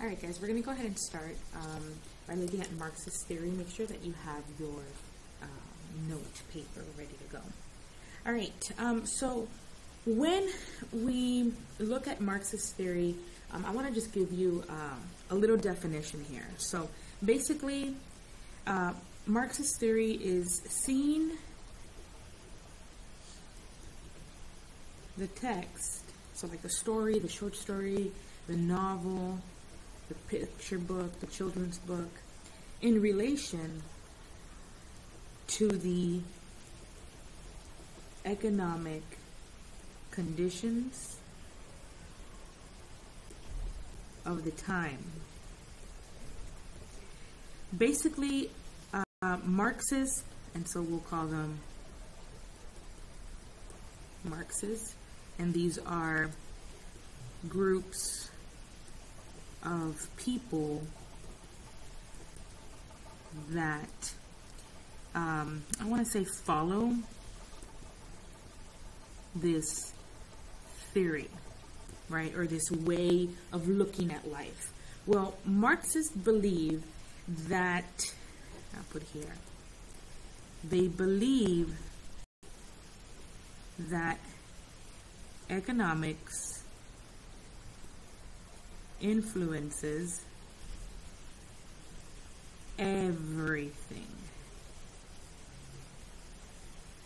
All right, guys, we're going to go ahead and start by looking at Marxist theory. Make sure that you have your note paper ready to go. All right, so when we look at Marxist theory, I want to just give you a little definition here. So basically, Marxist theory is seeing the text, so like the story, the short story, the novel, the picture book, the children's book, in relation to the economic conditions of the time. Basically, Marxists, and so we'll call them Marxists, and these are groups of people that I want to say follow this theory, right, or this way of looking at life. Well, Marxists believe that, I'll put here, they believe that economics influences everything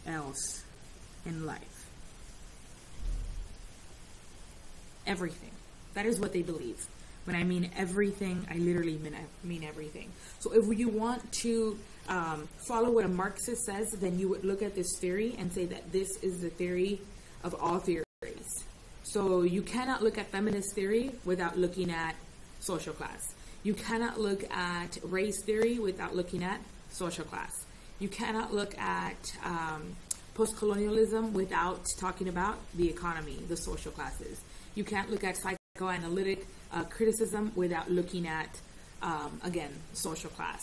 else in life. Everything. That is what they believe. When I mean everything, I literally mean everything. So if you want to follow what a Marxist says, then you would look at this theory and say that this is the theory of all theories. So you cannot look at feminist theory without looking at social class. You cannot look at race theory without looking at social class. You cannot look at post-colonialism without talking about the economy, the social classes. You can't look at psychoanalytic criticism without looking at, again, social class,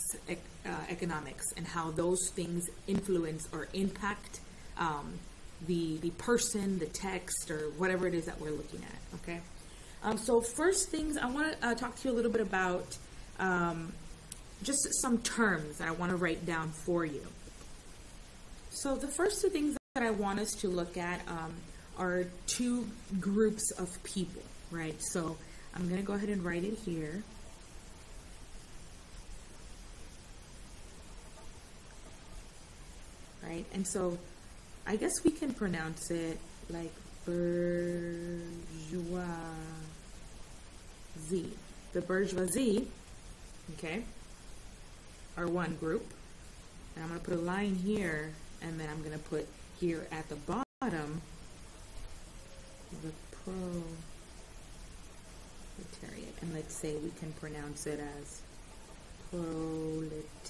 economics, and how those things influence or impact the person, the text, or whatever it is that we're looking at, okay? So first things, I want to talk to you a little bit about just some terms that I want to write down for you. So the first two things that I want us to look at are two groups of people, right? So I'm going to go ahead and write it here. Right, and so I guess we can pronounce it like bourgeoisie. The bourgeoisie, okay, are one group. And I'm going to put a line here, and then I'm going to put here at the bottom the proletariat. And let's say we can pronounce it as proletariat.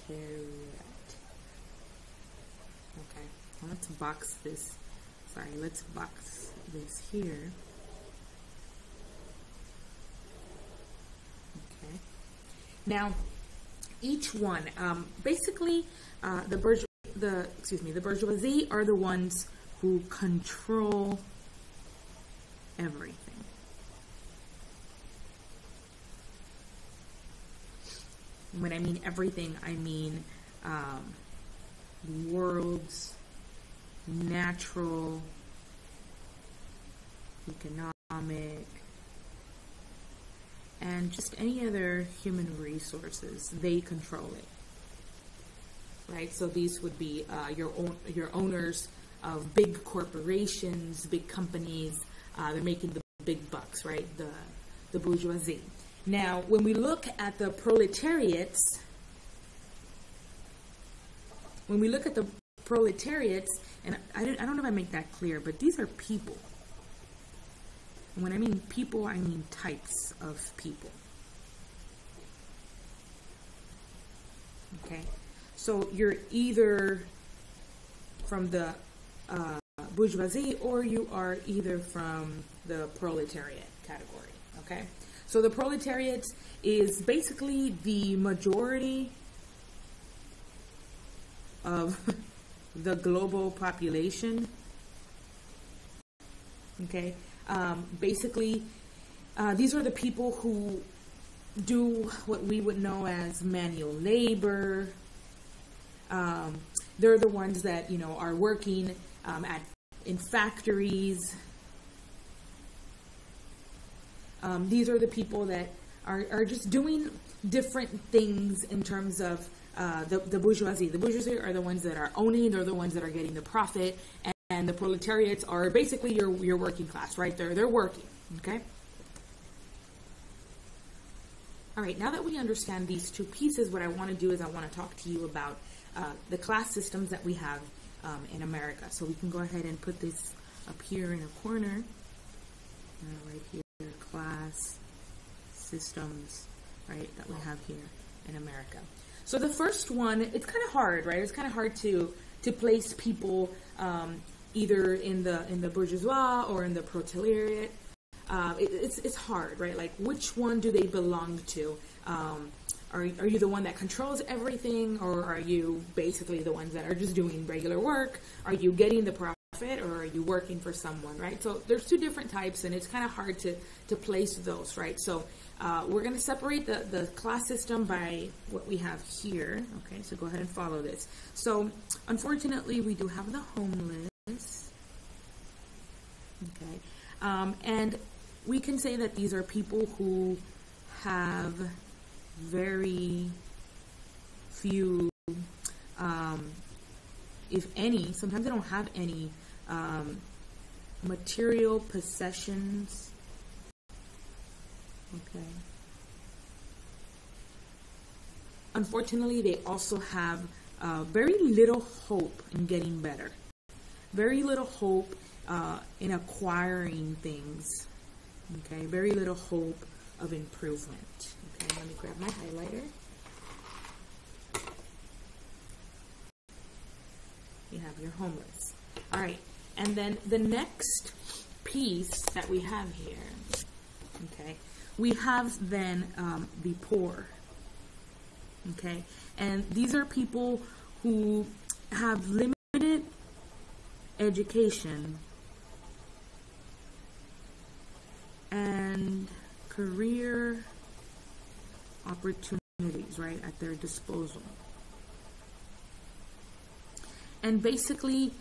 Okay, well, let's box this. Sorry, let's box this here. Okay. Now, each one, basically, the bourgeoisie are the ones who control everything. When I mean everything, I mean world's natural, economic, and just any other human resources. They control it, right? So these would be your owners of big corporations, big companies. They're making the big bucks, right? The bourgeoisie. Now, when we look at the proletariats, and I don't know if I make that clear, but these are people. And when I mean people, I mean types of people. Okay? So you're either from the bourgeoisie or you are either from the proletariat category. Okay? So the proletariat is basically the majority of the global population. Okay, basically, these are the people who do what we would know as manual labor. They're the ones that, you know, are working in factories. These are the people that are just doing different things in terms of the bourgeoisie. The bourgeoisie are the ones that are owning, they're the ones that are getting the profit, and the proletariats are basically your working class, right? They're working, okay? All right, now that we understand these two pieces, what I want to do is I want to talk to you about the class systems that we have in America. So we can go ahead and put this up here in a corner, right here, class systems, right, that we have here in America. So the first one, it's kind of hard, right? It's kind of hard to place people either in the bourgeoisie or in the proletariat. It's hard, right? Like, which one do they belong to? Are you the one that controls everything, or are you basically the ones that are just doing regular work? Are you getting the profit, or are you working for someone, right? So there's two different types, and it's kind of hard to place those, right? So we're going to separate the class system by what we have here. Okay, so go ahead and follow this. So unfortunately, we do have the homeless. Okay, and we can say that these are people who have very few, if any, sometimes they don't have any material possessions. Okay. Unfortunately, they also have very little hope in getting better. Very little hope in acquiring things. Okay, very little hope of improvement. Okay, let me grab my highlighter. You have your homeless. All right, and then the next piece that we have here, okay, we have then the poor. Okay, and these are people who have limited education and career opportunities, right, at their disposal. And basically,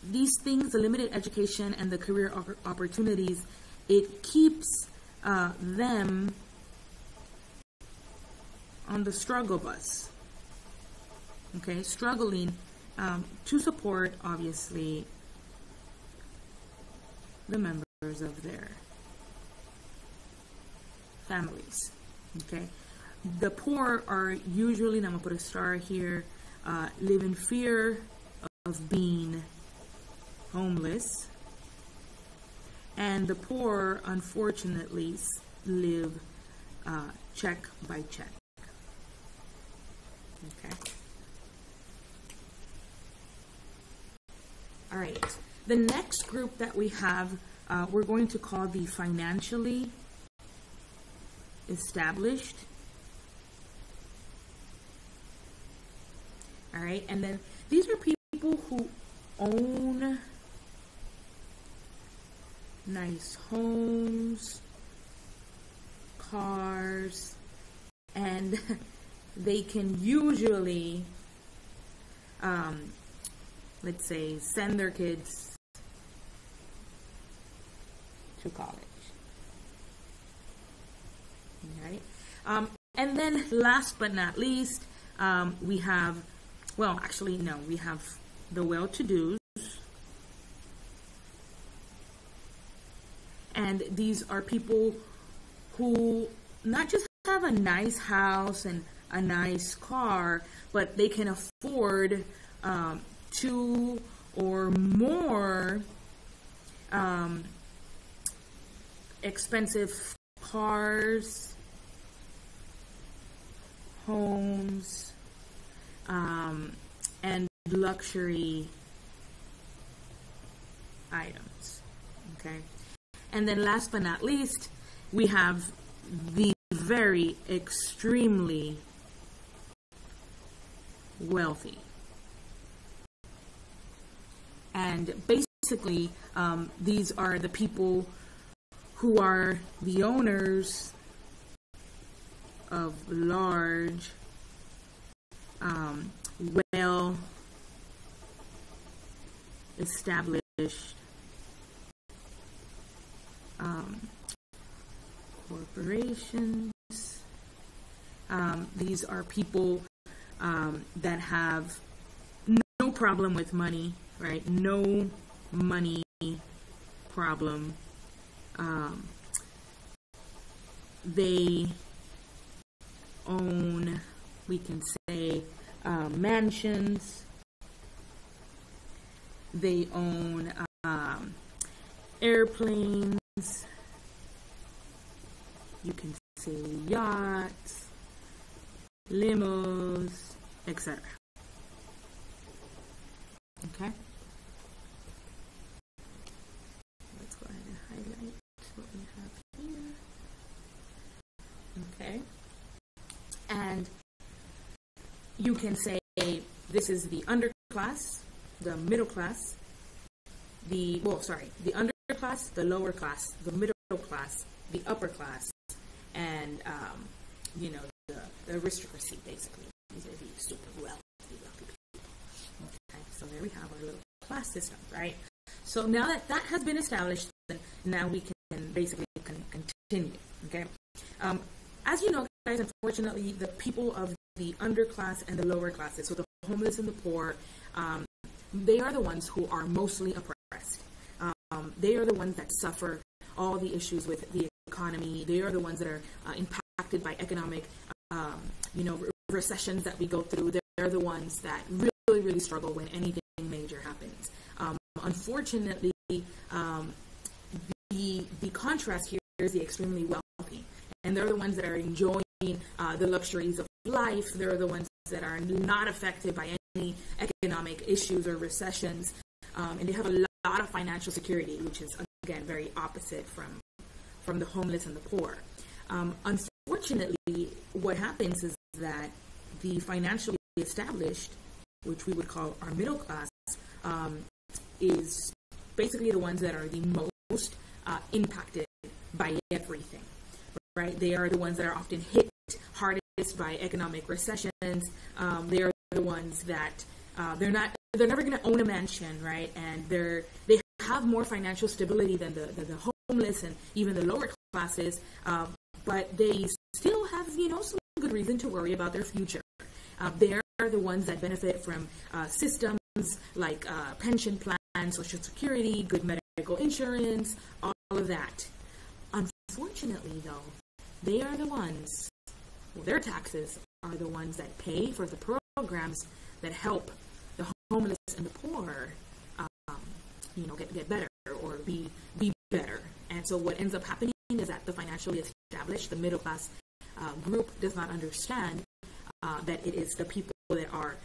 these things, the limited education and the career opportunities, it keeps them on the struggle bus. Okay, struggling to support, obviously, the members of their families. Okay, the poor are usually, and I'm gonna put a star here, live in fear of being homeless, and the poor, unfortunately, live check by check. Okay. All right. The next group that we have, we're going to call the financially established. All right. And then these are people who own nice homes, cars, and they can usually, let's say, send their kids to college. Right? And then last but not least, we have, well, actually, no, we have the well-to-dos. And these are people who not just have a nice house and a nice car, but they can afford 2 or more expensive cars, homes, and luxury items. Okay. And then last but not least, we have the very extremely wealthy. And basically, these are the people who are the owners of large, well established corporations. These are people that have no problem with money, right? No money problem. They own, we can say, mansions. They own airplanes. You can say yachts, limos, etc. Okay? Let's go ahead and highlight what we have here. Okay? And you can say this is the underclass, the middle class, the underclass, the lower class, the middle class, the upper class, and the aristocracy, basically. These are the super wealthy people. Okay, so there we have our little class system, right? So now that that has been established, now we can basically continue. Okay, as you know, guys, unfortunately, the people of the underclass and the lower classes, so the homeless and the poor, they are the ones who are mostly oppressed. They are the ones that suffer all the issues with the economy. They are the ones that are impacted by economic, recessions that we go through. They're the ones that really, really struggle when anything major happens. Unfortunately, the contrast here is the extremely wealthy, and they're the ones that are enjoying the luxuries of life. They're the ones that are not affected by any economic issues or recessions, and they have a lot of financial security, which is again very opposite from the homeless and the poor. Unfortunately, what happens is that the financially established, which we would call our middle class, is basically the ones that are the most impacted by everything, right? They are the ones that are often hit hardest by economic recessions. They are the ones that they're never going to own a mansion, right? And they have more financial stability than the homeless and even the lower classes, but they still have some good reason to worry about their future. They are the ones that benefit from systems like pension plans, social security, good medical insurance, all of that. Unfortunately, though, they are the ones, their taxes are the ones that pay for the programs that help the homeless and the poor, get better or be better. And so what ends up happening is that the financially established, the middle class group does not understand that it is the people that are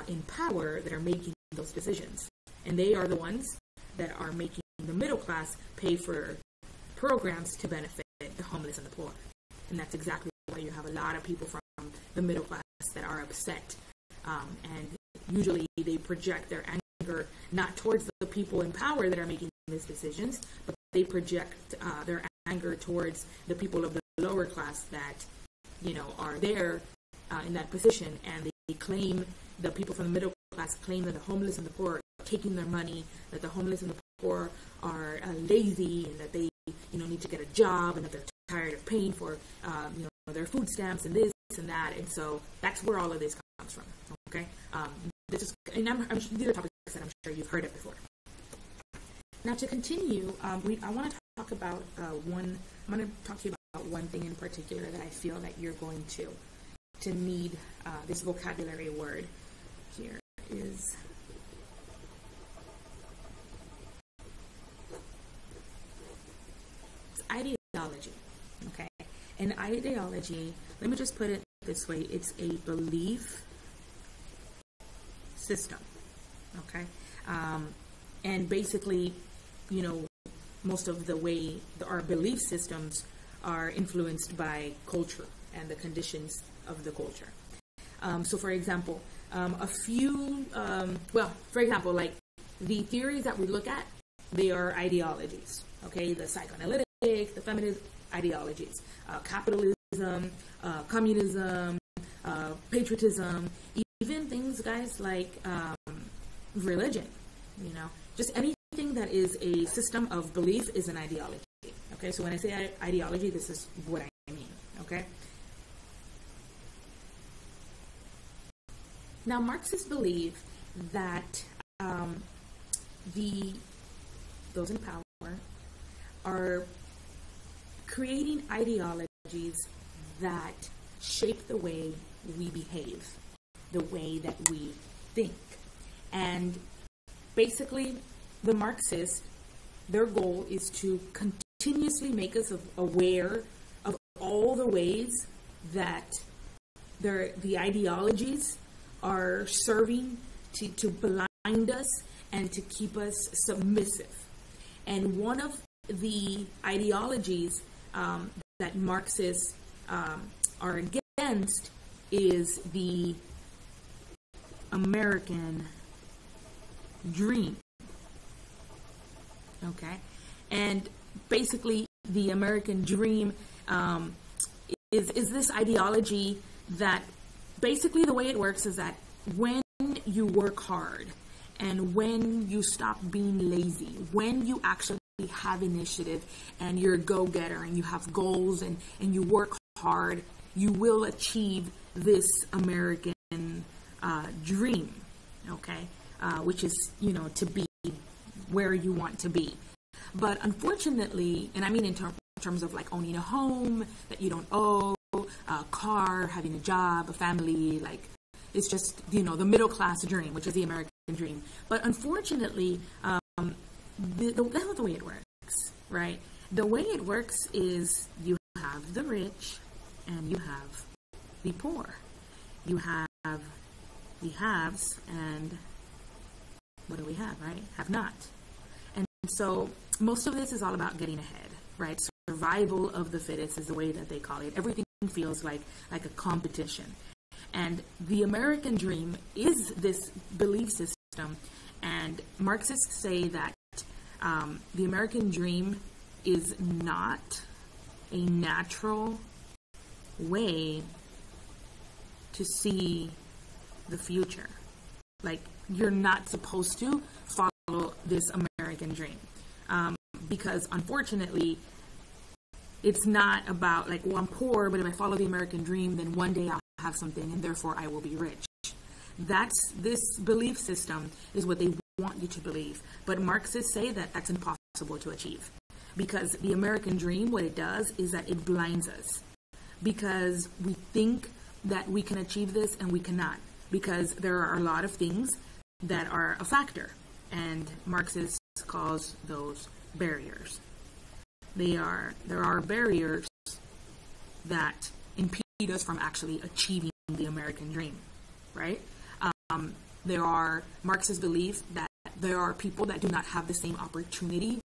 in power that are making those decisions. And they are the ones that are making the middle class pay for programs to benefit the homeless and the poor. And that's exactly why you have a lot of people from the middle class that are upset. And usually they project their anger not towards the people in power that are making these decisions, but they project their anger towards the people of the lower class that, are there in that position, and they claim, the people from the middle class claim that the homeless and the poor are taking their money, that the homeless and the poor are lazy, and that they, need to get a job, and that they're tired of paying for, their food stamps and this and that. And so that's where all of this comes from. Okay, these are topics that I'm sure you've heard of before. Now, to continue, I want to talk about I'm going to talk to you about one thing in particular that I feel that you're going to need. This vocabulary word here is ideology. Okay, an ideology, let me just put it this way, it's a belief system. Okay, and basically, most of the way our belief systems are influenced by culture and the conditions of the culture. So for example, like the theories that we look at, they are ideologies. Okay, the psychoanalytic, the feminist ideologies, capitalism communism, patriotism, even things, guys, like religion, you know, just anything that is a system of belief is an ideology. Okay, so when I say ideology, this is what I mean, okay? Now, Marxists believe that those in power are creating ideologies that shape the way we behave, the way that we think. And basically, the Marxists, their goal is to continuously make us aware of all the ways that the ideologies are serving to blind us and to keep us submissive. And one of the ideologies that Marxists are against is the American dream. Okay? And basically, the American dream is this ideology that basically the way it works is that when you work hard and when you stop being lazy, when you actually have initiative and you're a go-getter and you have goals and you work hard, you will achieve this American dream, okay? Which is, you know, to be where you want to be. But unfortunately, and I mean in terms of like owning a home that you don't owe, a car, having a job, a family, like it's just, you know, the middle class dream, which is the American dream. But unfortunately, that's not the way it works, right? The way it works is you have the rich and you have the poor. You have the haves and what do we have, right? Have not. And so most of this is all about getting ahead, right? Survival of the fittest is the way that they call it. Everything feels like a competition. And the American dream is this belief system. And Marxists say that the American dream is not a natural way to see the future. Like, you're not supposed to follow this American dream. Because unfortunately, it's not about like, well, I'm poor, but if I follow the American dream, then one day I'll have something and therefore I will be rich. This belief system is what they want you to believe. But Marxists say that that's impossible to achieve. Because the American dream, what it does is that it blinds us. Because we think that we can achieve this and we cannot. Because there are a lot of things that are a factor. And Marxists calls those barriers. There are barriers that impede us from actually achieving the American dream, right? There are Marxists believe that there are people that do not have the same opportunity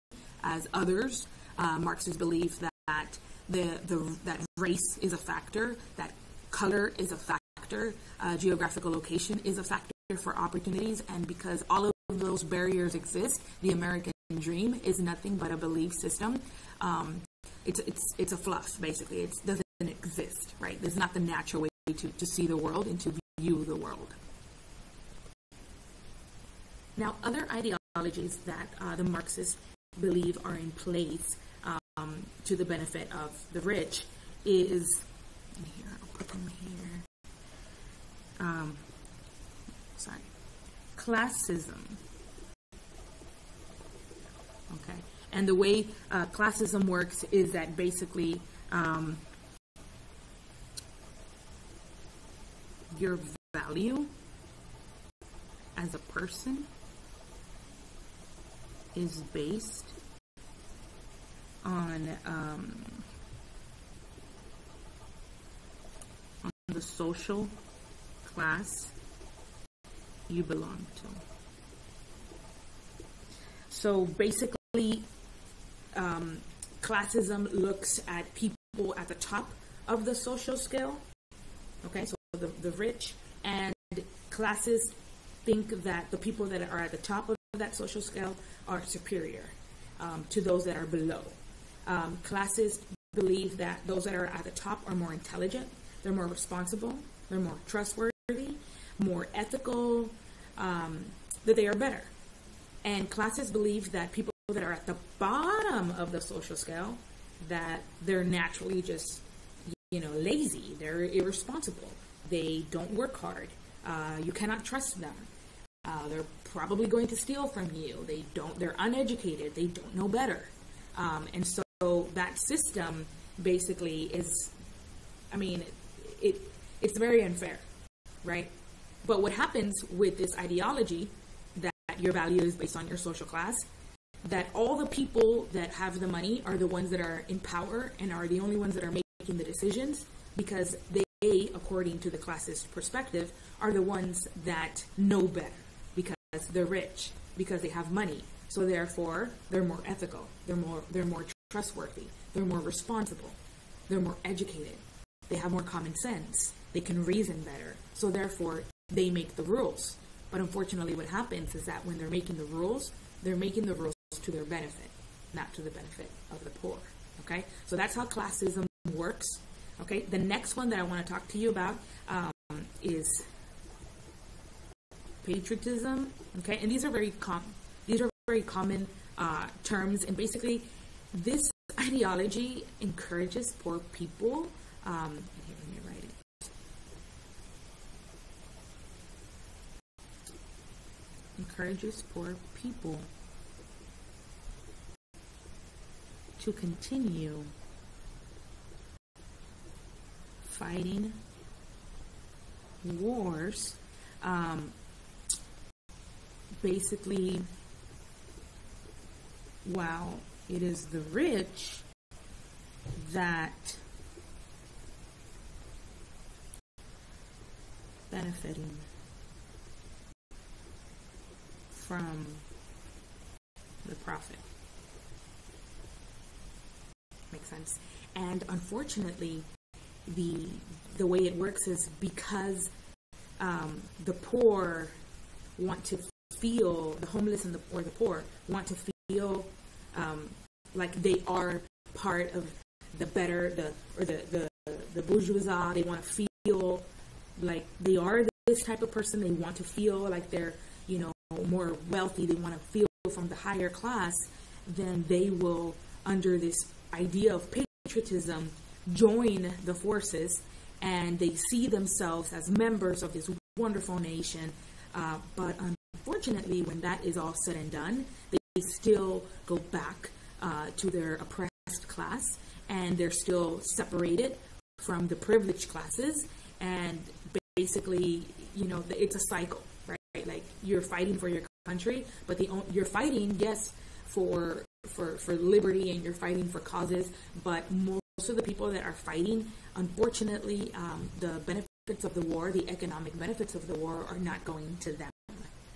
as others. Marxists believe that that race is a factor, that color is a factor, geographical location is a factor for opportunities, and because all of those barriers exist, the American dream is nothing but a belief system. It's a fluff, basically. It doesn't exist, right? There's not the natural way to see the world and to view the world. Now, other ideologies that the Marxists believe are in place to the benefit of the rich is, here, I'll put them here, classism. Okay, and the way classism works is that basically your value as a person is based on the social class you belong to. So basically, classism looks at people at the top of the social scale, okay, so the rich, and classists think that the people that are at the top of that social scale are superior to those that are below. Classists believe that those that are at the top are more intelligent, they're more responsible, they're more trustworthy, more ethical, that they are better. And classists believe that people that are at the bottom of the social scale, that they're naturally just, lazy, they're irresponsible, they don't work hard, you cannot trust them, they're probably going to steal from you, they're uneducated, they don't know better. And so that system basically is, it's very unfair, right? But what happens with this ideology that your value is based on your social class, that all the people that have the money are the ones that are in power and are the only ones that are making the decisions, because they, according to the classist perspective, are the ones that know better because they're rich, because they have money. So therefore, they're more ethical, they're more trustworthy, they're more responsible, they're more educated, they have more common sense, they can reason better. So therefore, they make the rules. But unfortunately, what happens is that when they're making the rules to their benefit, not to the benefit of the poor. Okay, so that's how classism works. Okay, the next one that I want to talk to you about is patriotism. Okay, and these are very common terms, and basically, this ideology encourages poor people. Here, let me write it. Encourages poor people to continue fighting wars, basically, while it is the rich that benefiting from the profit. Makes sense. And unfortunately, the way it works is because the poor want to feel, the homeless and or the poor want to feel like they are part of the better, the bourgeoisie. They want to feel like they are this type of person. They want to feel like they're, more wealthy. They want to feel from the higher class. Then they will, under this idea of patriotism, join the forces, and they see themselves as members of this wonderful nation. But unfortunately, when that is all said and done, they still go back to their oppressed class, and they're still separated from the privileged classes. And basically, it's a cycle, right? Like, you're fighting for your country, but you're fighting, yes, for liberty, and you're fighting for causes, but most of the people that are fighting, unfortunately, the benefits of the war, the economic benefits of the war, are not going to them,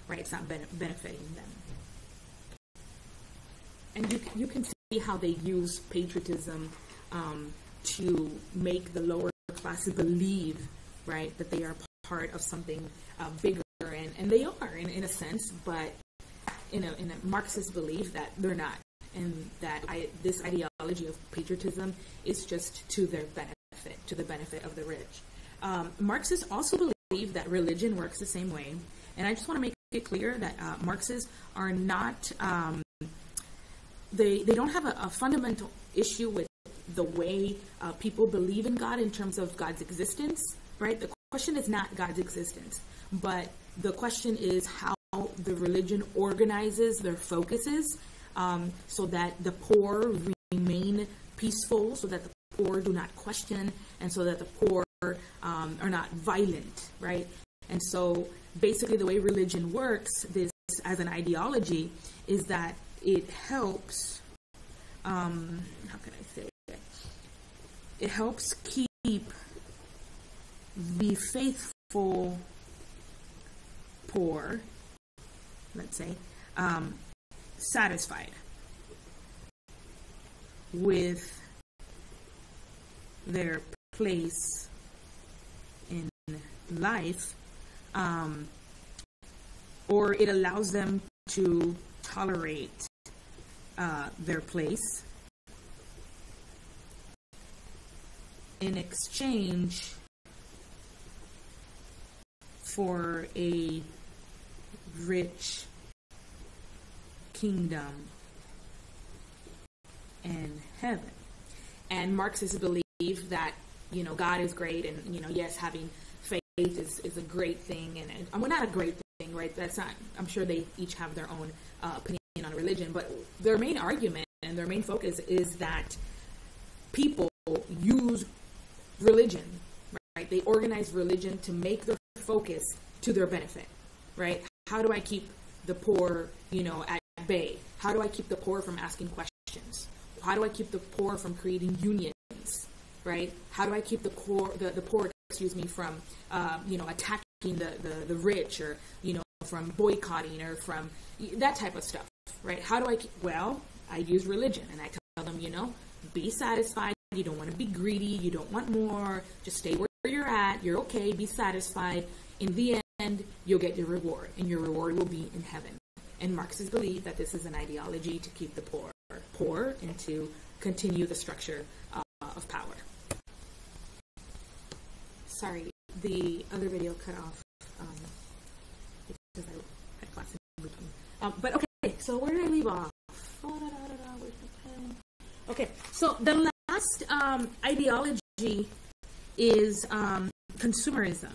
right? It's not benefiting them. And you can see how they use patriotism to make the lower classes believe, right, that they are part of something bigger, and they are in a sense, but in a Marxist belief that they're not, and that this ideology of patriotism is just to their benefit, to the benefit of the rich. Marxists also believe that religion works the same way, and I just want to make it clear that Marxists are not, they don't have a fundamental issue with the way people believe in God in terms of God's existence, right? The question is not God's existence, but the question is how the religion organizes their focuses, so that the poor remain peaceful, so that the poor do not question, and so that the poor are not violent, right? And so basically the way religion works, this as an ideology, is that it helps, how can I say it? It helps keep the faithful poor, let's say, satisfied with their place in life, or it allows them to tolerate their place in exchange for a rich kingdom in heaven. And Marxists believe that, God is great, and, yes, having faith is a great thing, and well, not a great thing, right? That's not, I'm sure they each have their own opinion on religion, but their main argument and their main focus is that people use religion, right? They organize religion to make their focus to their benefit, right? How do I keep the poor, at bay? How do I keep the poor from asking questions? How do I keep the poor from creating unions, right? How do I keep the poor, from, attacking the rich, or, from boycotting, or from that type of stuff, right? How do I keep, well, I use religion, and I tell them, be satisfied. You don't want to be greedy. You don't want more. Just stay where you're at. You're okay. Be satisfied. In the end, you'll get your reward, and your reward will be in heaven. And Marxists believe that this is an ideology to keep the poor and to continue the structure of power. Sorry, the other video cut off because I had class in between. But okay, so where did I leave off? Where's my pen? Okay, so the last ideology is consumerism.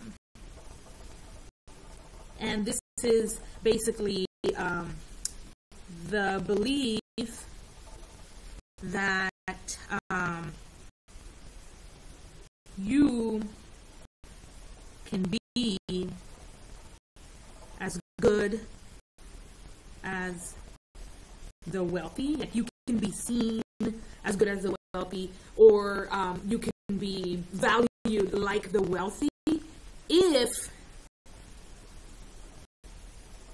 And this is basically the belief that you can be as good as the wealthy. Like, you can be seen as good as the wealthy, or you can be valued like the wealthy if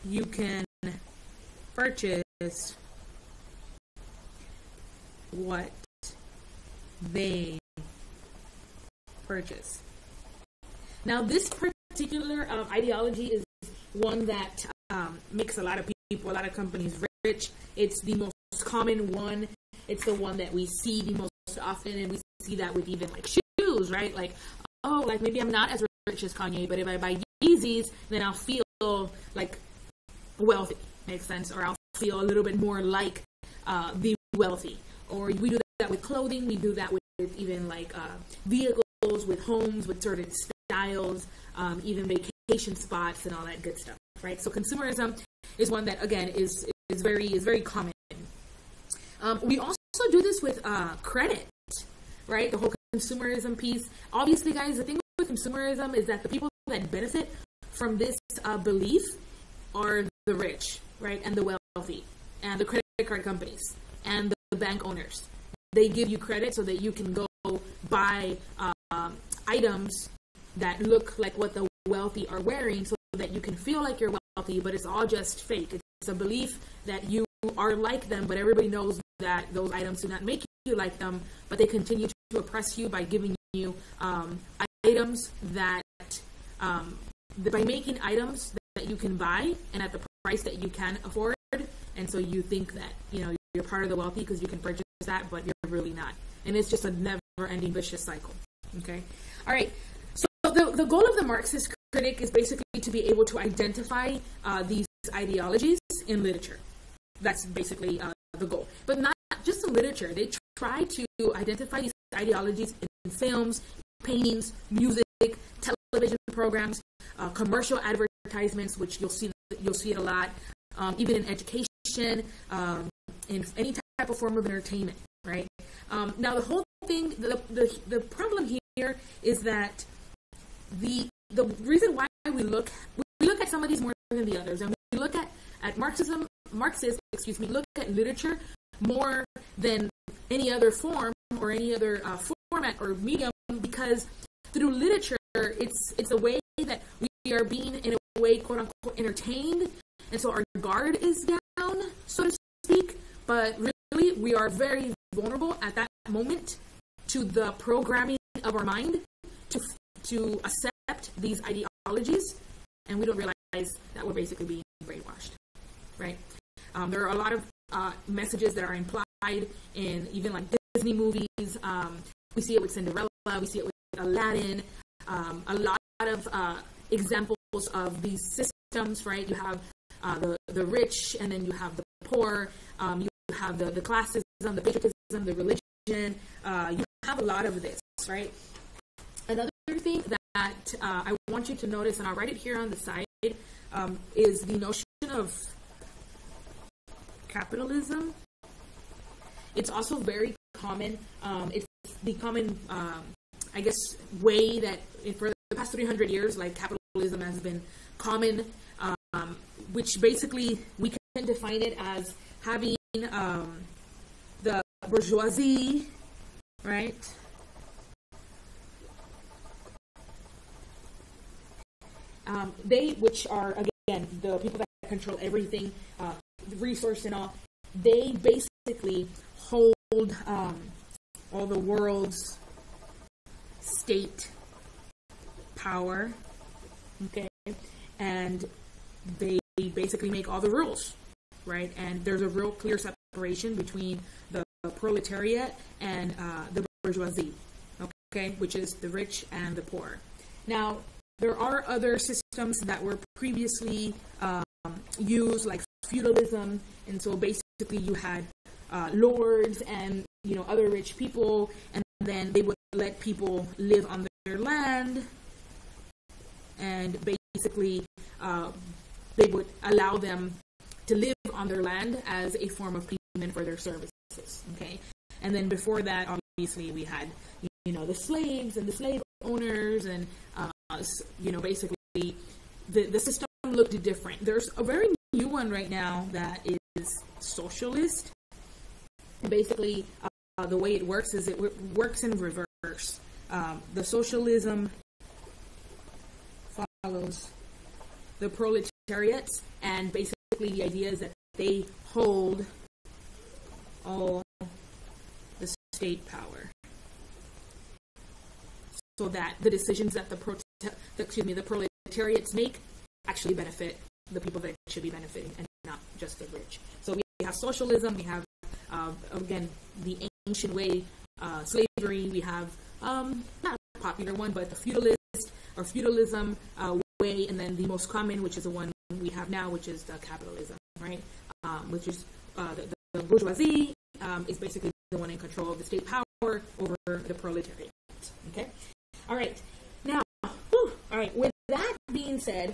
you can purchase what they purchase. Now, this particular ideology is one that makes a lot of people, a lot of companies rich. It's the most common one. It's the one that we see the most often, and we see that with even like shoes, right? Like, oh, like maybe I'm not as rich as Kanye, but if I buy Yeezys, then I'll feel like wealthy. Makes sense? Or I'll feel a little bit more like the wealthy. Or we do that with clothing. We do that with even like vehicles, with homes, with certain styles, even vacation spots and all that good stuff, right? So consumerism is one that, again, is very common. We also do this with credit, right? The whole consumerism piece. Obviously, guys, the thing with consumerism is that the people that benefit from this belief are the rich, right? And the wealthy, and the credit card companies, and the bank owners. They give you credit so that you can go buy items that look like what the wealthy are wearing, so that you can feel like you're wealthy, but it's all just fake. It's a belief that you are like them, but everybody knows that those items do not make you like them, but they continue to oppress you by giving you items that, by making items that you can buy and at the price that you can afford, and so you think that, you're part of the wealthy because you can purchase that, but you're really not. And it's just a never-ending vicious cycle. Okay? All right. So the goal of the Marxist critic is basically to be able to identify these ideologies in literature. That's basically the goal. But not just in literature. They try to identify these ideologies in films, paintings, music, television programs, commercial advertisements, which you'll see it a lot, even in education, in any type of form of entertainment, right? Now, the whole thing, the problem here is that the reason why we look at some of these more than the others, and we look at Marxists, look at literature more than any other form or any other format or medium, because through literature, it's a way that we are being, in a way, quote unquote, entertained, and so our guard is down, so to speak. But really, we are very vulnerable at that moment to the programming of our mind to accept these ideologies, and we don't realize that we're basically being brainwashed, right? There are a lot of messages that are implied in even like Disney movies. We see it with Cinderella, we see it with Aladdin, a lot of examples of these systems, right? You have the rich, and then you have the poor, you have the classism, the patriotism, the religion, you have a lot of this, right? Another thing that I want you to notice, and I'll write it here on the side, is the notion of capitalism. It's also very common. It's the common, I guess, way that for the past 300 years, like, capitalism has been common, which basically we can define it as having the bourgeoisie, right? They, which are, again, the people that control everything, the resource and all, they basically hold all the world's state power, okay? And they basically make all the rules, right? And there's a real clear separation between the proletariat and the bourgeoisie, okay? Which is the rich and the poor. Now, there are other systems that were previously used, like feudalism, and so basically you had lords and, you know, other rich people, and then they would let people live on their land, and basically they would allow them to live on their land as a form of payment for their services, okay? And then before that, obviously, we had, you know, the slaves and the slave owners, and you know, basically the system looked different. There's a very new one right now that is socialist. And basically, the way it works is it works in reverse. The socialism follows the proletariat, and basically the idea is that they hold all the state power, so that the decisions that the proletariats make actually benefit the people that should be benefiting, and not just the rich. So we have socialism, we have, again, the ancient way, slavery, we have, not a popular one, but the feudalist or feudalism way, and then the most common, which is the one we have now, which is the capitalism, right? Which is the bourgeoisie is basically the one in control of the state power over the proletariat, okay? All right, now, all right, with that being said,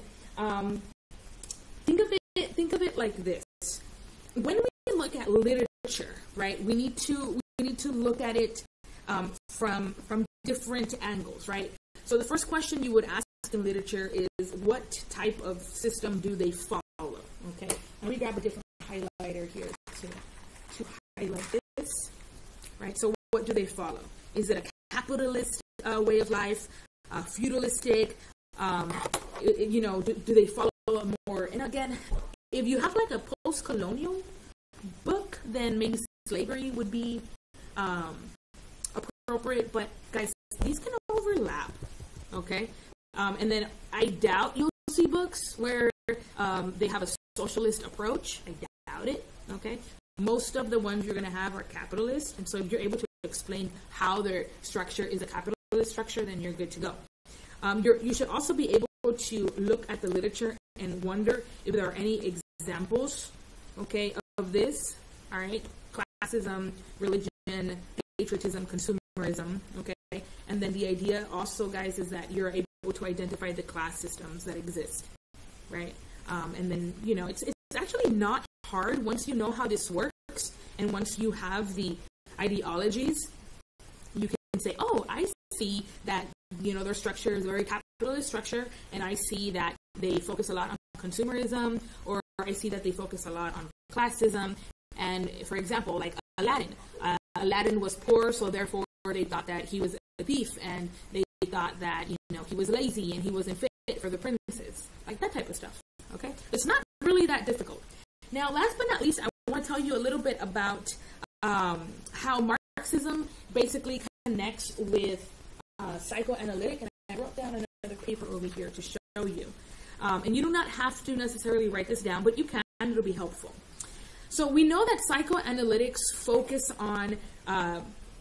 think of it like this. When we look at literature, right, we need to look at it from different angles, right? So the first question you would ask in literature is, what type of system do they follow? Okay, let me grab a different highlighter here to highlight this, right? So what do they follow? Is it a capitalist way of life, feudalistic? You know, do they follow a more? And again, if you have like a post-colonial book, then maybe slavery would be appropriate. But guys, these can overlap. Okay, and then I doubt you'll see books where they have a socialist approach. I doubt it. Okay, most of the ones you're going to have are capitalist, and so if you're able to explain how their structure is a capitalist structure, then you're good to go. You should also be able to look at the literature and wonder if there are any examples, okay, of this. All right, classism, religion, patriotism, consumerism, okay. And then the idea also, guys, is that you're able to identify the class systems that exist, right? And then, you know, it's actually not hard once you know how this works, and once you have the ideologies, you can say, oh, I see that, you know, their structure is a very capitalist structure, and I see that they focus a lot on consumerism, or I see that they focus a lot on classism. And for example, like Aladdin. Aladdin was poor, so therefore they thought that he was a thief, and they thought that, you know, he was lazy and he wasn't fit for the princess, like that type of stuff. Okay, it's not really that difficult. Now, last but not least, I want to tell you a little bit about how Marxism basically connects with psychoanalytic, and I wrote down another paper over here to show you. And you do not have to necessarily write this down, but you can, it'll be helpful. So we know that psychoanalytics focus on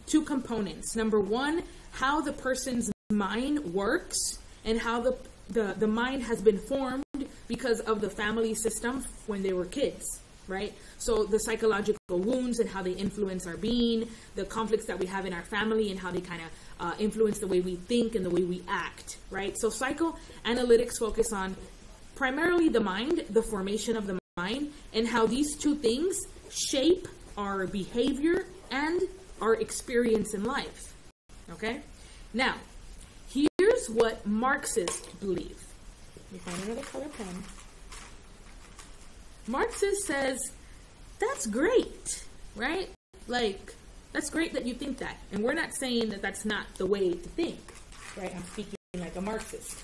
two components. Number one, how the person's mind works and how the mind has been formed because of the family system when they were kids, right? So the psychological wounds and how they influence our being, the conflicts that we have in our family and how they kind of influence the way we think and the way we act, right? So psychoanalytics focus on primarily the mind, the formation of the mind, and how these two things shape our behavior and our experience in life, okay? Now, here's what Marxists believe. Let me find another color pen. Marxist says, that's great, right? Like, that's great that you think that. And we're not saying that that's not the way to think, right? I'm speaking like a Marxist.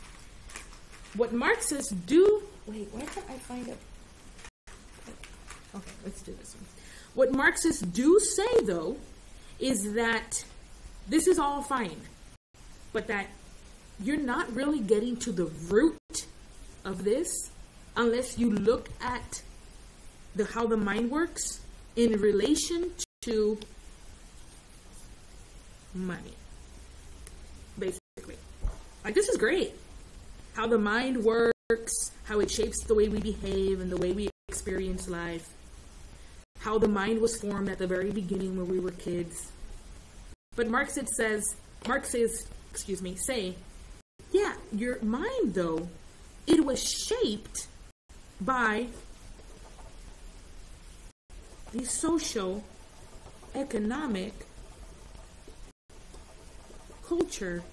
What Marxists do, wait, why can't I find it? Okay, let's do this one. What Marxists do say, though, is that this is all fine, but that you're not really getting to the root of this unless you look at how the mind works in relation to money, basically. Like, this is great. How the mind works, how it shapes the way we behave and the way we experience life, how the mind was formed at the very beginning when we were kids. But Marxists say, yeah, your mind, though, it was shaped by the social, economic culture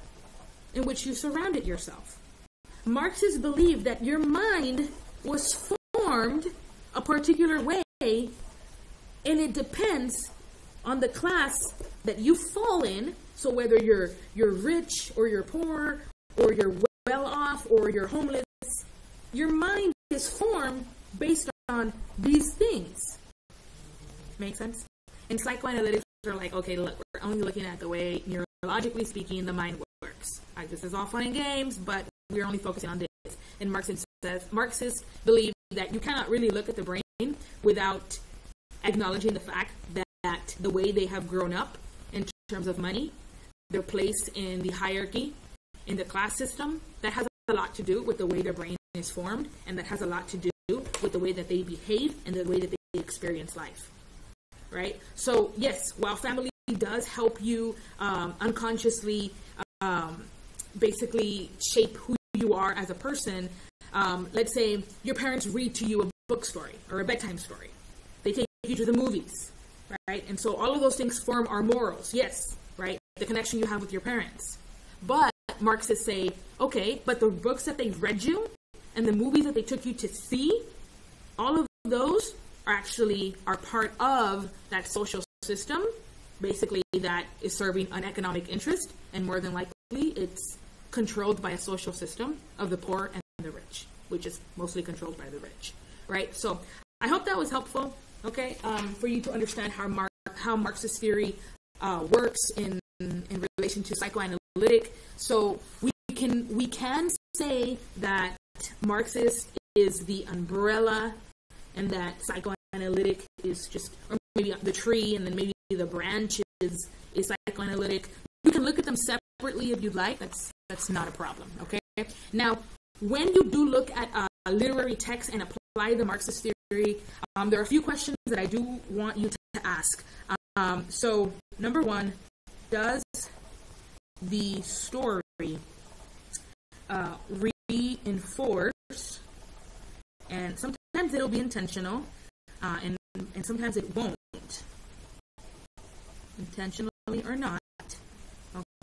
in which you surrounded yourself. Marxists believe that your mind was formed a particular way, and it depends on the class that you fall in. So whether you're rich or you're poor or you're well off or you're homeless, your mind is formed based on these things. Make sense? And psychoanalytics are like, okay, look, we're only looking at the way, neurologically speaking, the mind works. Like, this is all fun and games, but we're only focusing on this. And Marxists believe that you cannot really look at the brain without acknowledging the fact that the way they have grown up in terms of money, their place in the hierarchy, in the class system, that has a lot to do with the way their brain is formed, and that has a lot to do with the way that they behave and the way that they experience life, right? So yes, while family does help you unconsciously basically shape who you are as a person, let's say your parents read to you a book story or a bedtime story. They take you to the movies, right? And so all of those things form our morals, yes, right? The connection you have with your parents. But Marxists say, okay, but the books that they've read you and the movies that they took you to see, all of those are part of that social system, basically, that is serving an economic interest, and more than likely it's controlled by a social system of the poor and the rich, which is mostly controlled by the rich, right? So I hope that was helpful, okay, for you to understand how Marxist theory works in relation to psychoanalytic. So we can say that Marxist is the umbrella, and that psychoanalytic is just, or maybe the tree, and then maybe the branch is psychoanalytic. You can look at them separately if you'd like. That's not a problem, okay? Now, when you do look at literary text and apply the Marxist theory, there are a few questions that I do want you to ask. So, number one, does the story reinforce, and sometimes it'll be intentional, and sometimes it won't, intentionally or not,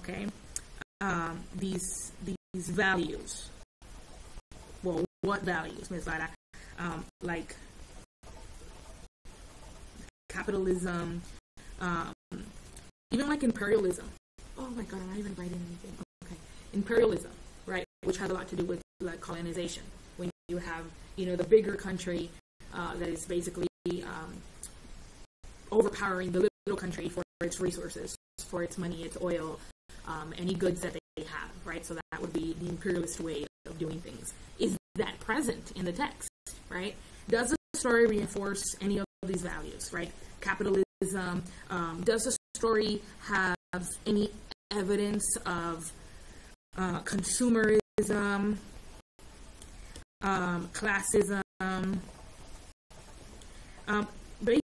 okay, these values. Well, what values, Ms. Lara? Like capitalism, even like imperialism. Oh my God, I'm not even writing anything. Okay, imperialism, right? Which has a lot to do with like colonization. When you have, the bigger country that is basically overpowering the little country for its resources, for its money, its oil, any goods that they have, right? So that would be the imperialist way of doing things. Is that present in the text, right? Does the story reinforce any of these values, right? Capitalism, does the story have any evidence of consumerism, classism.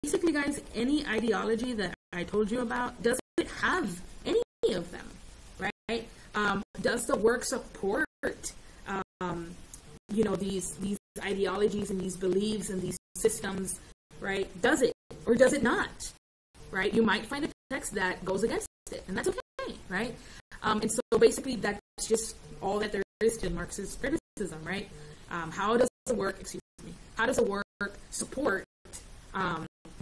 Basically, guys, any ideology that I told you about doesn't have any of them, right? Does the work support, these ideologies and these beliefs and these systems, right? Does it or does it not, right? You might find a text that goes against it, and that's okay, right? And so basically, that's just all that there is to Marxist criticism, right? How does the work, how does the work support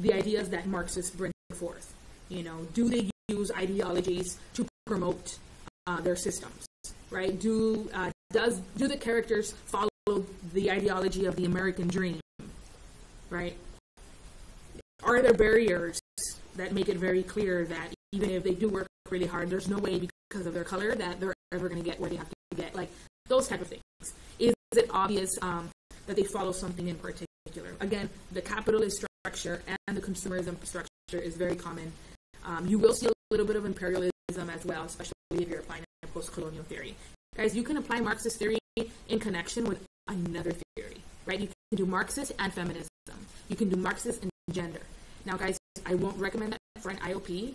the ideas that Marxists bring forth? Do they use ideologies to promote their systems, right? Do the characters follow the ideology of the American dream, right? Are there barriers that make it very clear that even if they do work really hard, there's no way because of their color that they're ever going to get where they have to get? Like those type of things. Is it obvious that they follow something in particular? Again, the capitalist structure and the consumerism structure is very common. You will see a little bit of imperialism as well, especially if you're applying a post-colonial theory. Guys, you can apply Marxist theory in connection with another theory, right? You can do Marxist and feminism. You can do Marxist and gender. Now, guys, I won't recommend that for an IOP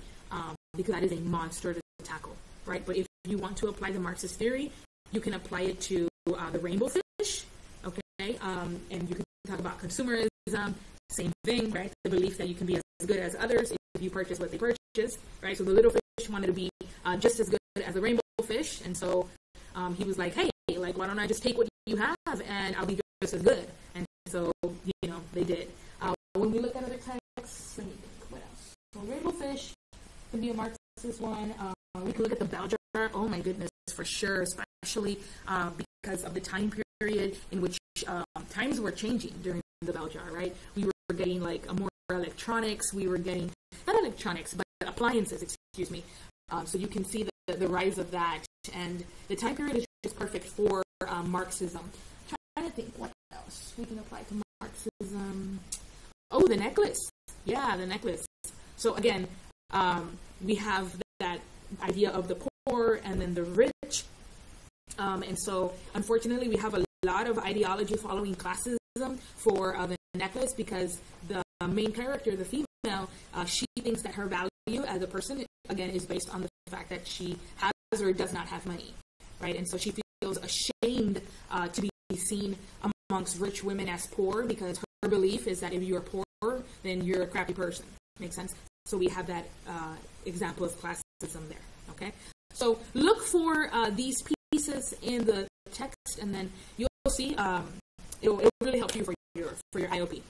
because that is a monster to tackle, right? But if you want to apply the Marxist theory, you can apply it to the rainbow fish, okay? And you can talk about consumerism, same thing, right? The belief that you can be as good as others if you purchase what they purchase, right? So the little fish wanted to be just as good as the rainbow fish, and so he was like, hey, like, why don't I just take what you have and I'll be just as good? And so, they did. When we look at other texts, let me think, what else? So rainbow fish can be a Marxist one. We can look at the bell jar. Oh my goodness, for sure, especially because of the time period in which times were changing during the bell jar, right? We were getting like more electronics. We were getting, not electronics, but appliances, excuse me. So you can see the rise of that. And the time period is just perfect for Marxism. I'm trying to think what else we can apply to Marxism. Oh, the necklace. Yeah, the necklace. So again, we have that idea of the poor and then the rich. And so, unfortunately, we have a lot of ideology following classism for the necklace because the main character, the female, she thinks that her value as a person, again, is based on the fact that she has or does not have money, right? And so she feels ashamed to be seen amongst rich women as poor because her belief is that if you are poor, then you're a crappy person. Makes sense? So we have that example of classism there, okay? So look for these pieces in the text, and then you'll see it'll really help you for your IOP.